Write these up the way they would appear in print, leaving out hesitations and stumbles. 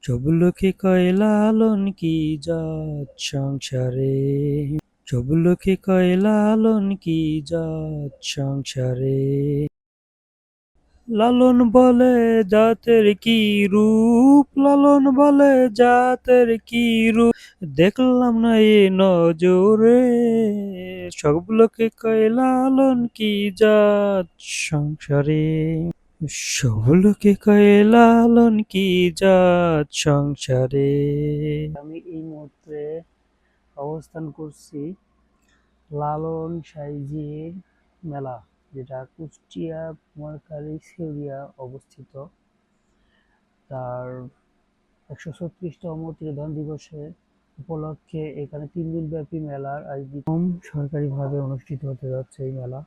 সব লোকে কয় লালন কি জাত সংসারে, সব লোকে কয় লালন কি জাত সংসারে। লালন বলে জাতের কি রূপ, লালন বলে জাতের কি রূপ, দেখলাম না এ নজরে। সব লোকে কয় লালন কি জাত সংসারে, সব লোকে কয় লালন কি জাত সংসারে। আমি এই মুহূর্তে অবস্থান করছি লালন সাইজির মেলা, যেটা কুষ্টিয়া কুমারখালী শেউরিয়া অবস্থিত। তার ১৩৬তম ত্রিধান দিবসের উপলক্ষে এখানে ৩ দিন ব্যাপী মেলার আয়োজন সরকারিভাবে অনুষ্ঠিত হতে যাচ্ছে এই মেলা।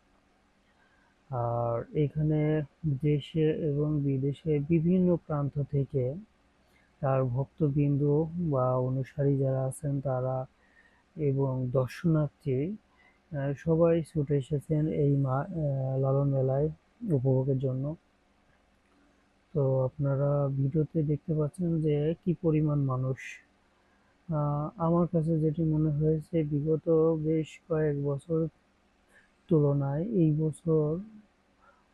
আর এখানে দেশে এবং বিদেশে বিভিন্ন প্রান্ত থেকে তার ভক্তবৃন্দ বা অনুসারী যারা আছেন তারা এবং দর্শনার্থী সবাই ছুটে এসেছেন এই লালন মেলায় উপভোগের জন্য। তো আপনারা ভিডিওতে দেখতে পাচ্ছেন যে কি পরিমাণ মানুষ। আমার কাছে যেটি মনে হয়েছে বিগত বেশ কয়েক বছর তুলনায় এই বছর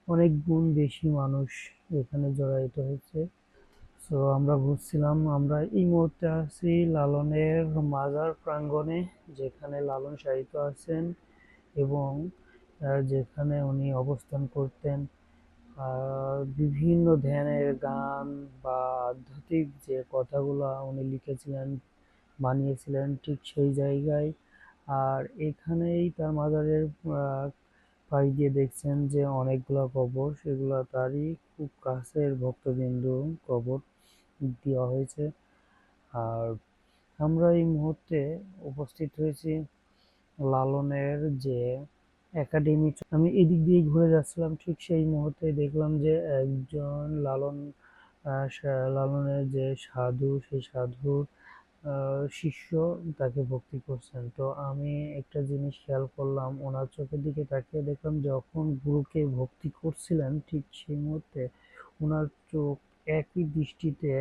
অনেক গুণ বেশি মানুষ এখানে জড়ায়িত হয়েছে। তো আমরা ঘুরছিলাম, আমরা এই মুহূর্তে আছি লালনের মাজার প্রাঙ্গণে, যেখানে লালন শায়িত আছেন এবং যেখানে উনি অবস্থান করতেন। বিভিন্ন ধ্যানের গান বা আধ্যাত্মিক যে কথাগুলো উনি লিখেছিলেন, বানিয়েছিলেন ঠিক সেই জায়গায়। আর এখানেই তার মাজারের পাশ দিয়ে দেখছেন যে অনেকগুলো কবর, সেগুলো তারই খুব কাছের ভক্তবিন্দু কবর দেওয়া হয়েছে। আর আমরা এই মুহূর্তে উপস্থিত হয়েছি লালনের যে একাডেমি। আমি এদিক দিয়ে ঘুরে যাচ্ছিলাম, ঠিক সেই মুহূর্তে দেখলাম যে একজন লালনের যে সাধু, সেই সাধুর শিষ্য তাকে ভক্তি করছেন। তো আমি একটা জিনিস খেয়াল করলাম, ওনার চোখের দিকে তাকিয়ে দেখলাম যখন গুরুকে ভক্তি করছিলেন ঠিক সেই মুহূর্তে ওনার চোখ একই দৃষ্টিতে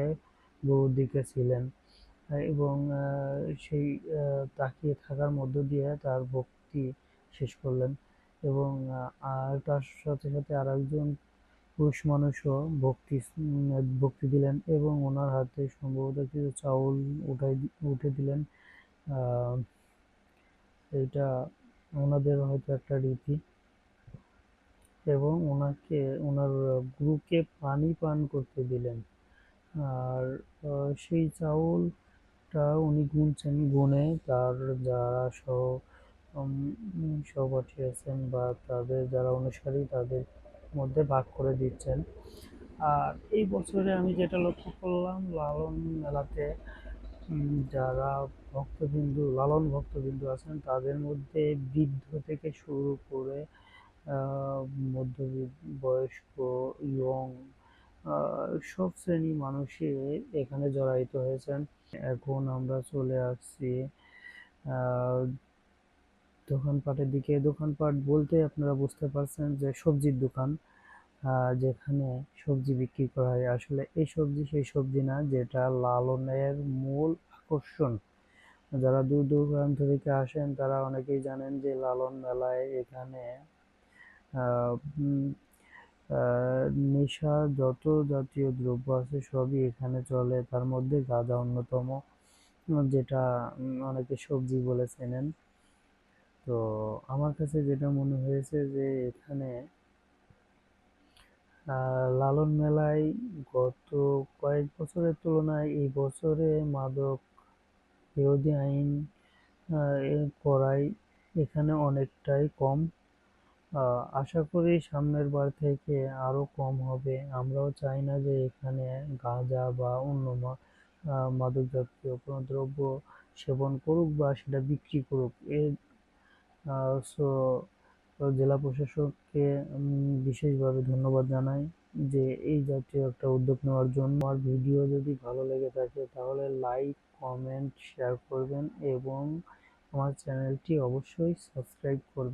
গুরুর দিকে ছিলেন এবং সেই তাকিয়ে থাকার মধ্য দিয়ে তার ভক্তি শেষ করলেন। এবং আর তার সাথে সাথে আর একজন পুরুষ মানুষও ভক্তি দিলেন এবং ওনার হাতে সম্ভবত কিছু চাউল উঠে দিলেন। এটা ওনাদের হয়তো একটা রীতি। এবং ওনার গুরুকে পানি পান করতে দিলেন। আর সেই চাউলটা উনি গুনছেন, গুনে তার যারা সহপাঠী আছেন বা তাদের যারা অনুসারী তাদের মধ্যে ভাগ করে দিচ্ছেন। আর এই বছরে আমি যেটা লক্ষ্য করলাম, লালন মেলাতে যারা লালন ভক্তবিন্দু আছেন তাদের মধ্যে বৃদ্ধ থেকে শুরু করে মধ্য বয়স্ক, ইয়ং, সব শ্রেণীর মানুষই এখানে জড়ায়িত হয়েছেন। এখন আমরা চলে আসছি দোকানপাটের দিকে। দোকানপাট বলতে আপনারা বুঝতে পারছেন যে সবজির দোকান, যেখানে সবজি বিক্রি করা হয়। আসলে এই সবজি সেই সবজি না যেটা লালনের মূল আকর্ষণ। যারা দূর দূরান্ত থেকে আসেন তারা অনেকেই জানেন যে লালন মেলায় এখানে নেশা যত জাতীয় দ্রব্য আছে সবই এখানে চলে, তার মধ্যে গাঁজা অন্যতম, যেটা অনেকে সবজি বলে চেনেন। তো আমার কাছে যেটা মনে হয়েছে যে এখানে লালন মেলায় গত কয়েক বছরের তুলনায় এই বছরে মাদক বিরোধী আইন করায় এখানে অনেকটাই কম। আশা করি সামনের বার থেকে আরো কম হবে। আমরাও চাই না যে এখানে গাঁজা বা অন্য মাদক জাতীয় কোনো দ্রব্য সেবন করুক বা সেটা বিক্রি করুক। সো জেলা প্রশাসককে বিশেষভাবে ধন্যবাদ জানাই যে এই জাতীয় একটা উদ্যোগ নেওয়ার জন্য। আমার ভিডিও যদি ভালো লেগে থাকে তাহলে লাইক, কমেন্ট, শেয়ার করবেন এবং আমার চ্যানেলটি অবশ্যই সাবস্ক্রাইব করবেন।